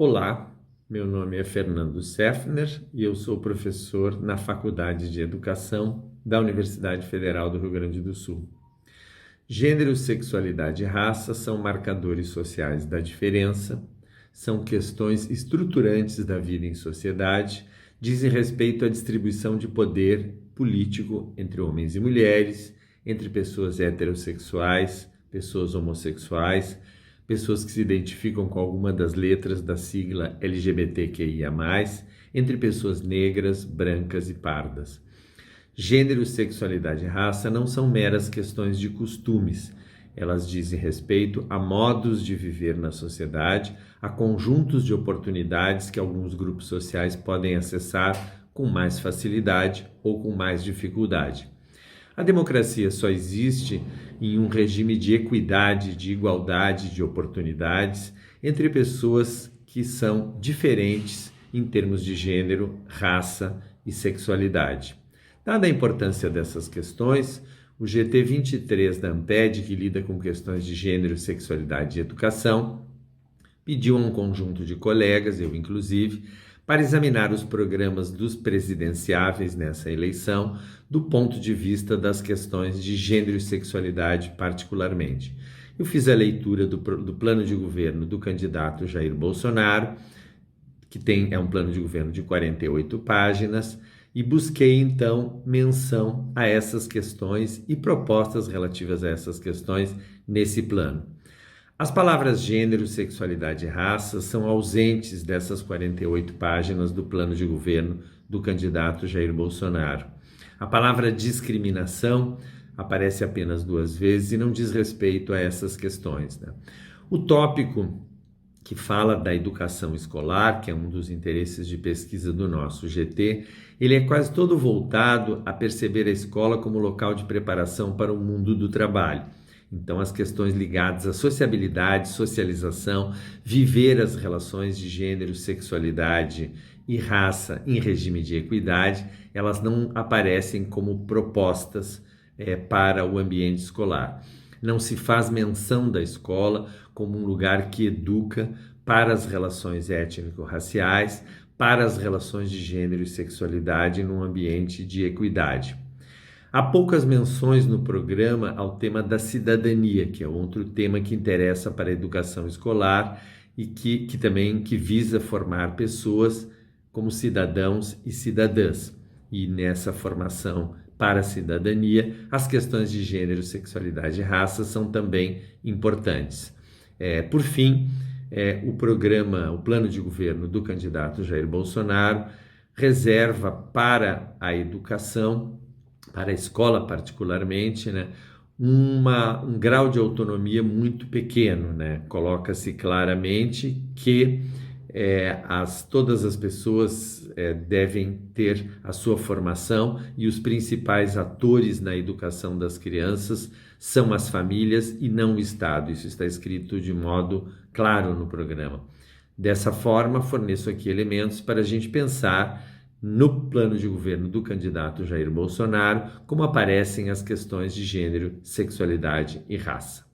Olá, meu nome é Fernando Seffner e eu sou professor na Faculdade de Educação da Universidade Federal do Rio Grande do Sul. Gênero, sexualidade e raça são marcadores sociais da diferença, são questões estruturantes da vida em sociedade, dizem respeito à distribuição de poder político entre homens e mulheres, entre pessoas heterossexuais, pessoas homossexuais, pessoas que se identificam com alguma das letras da sigla LGBTQIA+, entre pessoas negras, brancas e pardas. Gênero, sexualidade e raça não são meras questões de costumes. Elas dizem respeito a modos de viver na sociedade, a conjuntos de oportunidades que alguns grupos sociais podem acessar com mais facilidade ou com mais dificuldade. A democracia só existe em um regime de equidade, de igualdade de oportunidades entre pessoas que são diferentes em termos de gênero, raça e sexualidade. Dada a importância dessas questões, o GT 23 da Amped, que lida com questões de gênero, sexualidade e educação, pediu a um conjunto de colegas, eu inclusive, para examinar os programas dos presidenciáveis nessa eleição do ponto de vista das questões de gênero e sexualidade particularmente. Eu fiz a leitura do plano de governo do candidato Jair Bolsonaro, que é um plano de governo de 48 páginas, e busquei então menção a essas questões e propostas relativas a essas questões nesse plano. As palavras gênero, sexualidade e raça são ausentes dessas 48 páginas do plano de governo do candidato Jair Bolsonaro. A palavra discriminação aparece apenas 2 vezes e não diz respeito a essas questões, né? O tópico que fala da educação escolar, que é um dos interesses de pesquisa do nosso GT, ele é quase todo voltado a perceber a escola como local de preparação para o mundo do trabalho. Então, as questões ligadas à sociabilidade, socialização, viver as relações de gênero, sexualidade e raça em regime de equidade, elas não aparecem como propostas para o ambiente escolar. Não se faz menção da escola como um lugar que educa para as relações étnico-raciais, para as relações de gênero e sexualidade num ambiente de equidade. Há poucas menções no programa ao tema da cidadania, que é outro tema que interessa para a educação escolar e que também visa formar pessoas como cidadãos e cidadãs. E nessa formação para a cidadania, as questões de gênero, sexualidade e raça são também importantes. Por fim, o plano de governo do candidato Jair Bolsonaro reserva para a educação, para a escola particularmente, né, um grau de autonomia muito pequeno, né? Coloca-se claramente que todas as pessoas devem ter a sua formação e os principais atores na educação das crianças são as famílias e não o Estado. Isso está escrito de modo claro no programa. Dessa forma, forneço aqui elementos para a gente pensar no plano de governo do candidato Jair Bolsonaro como aparecem as questões de gênero, sexualidade e raça.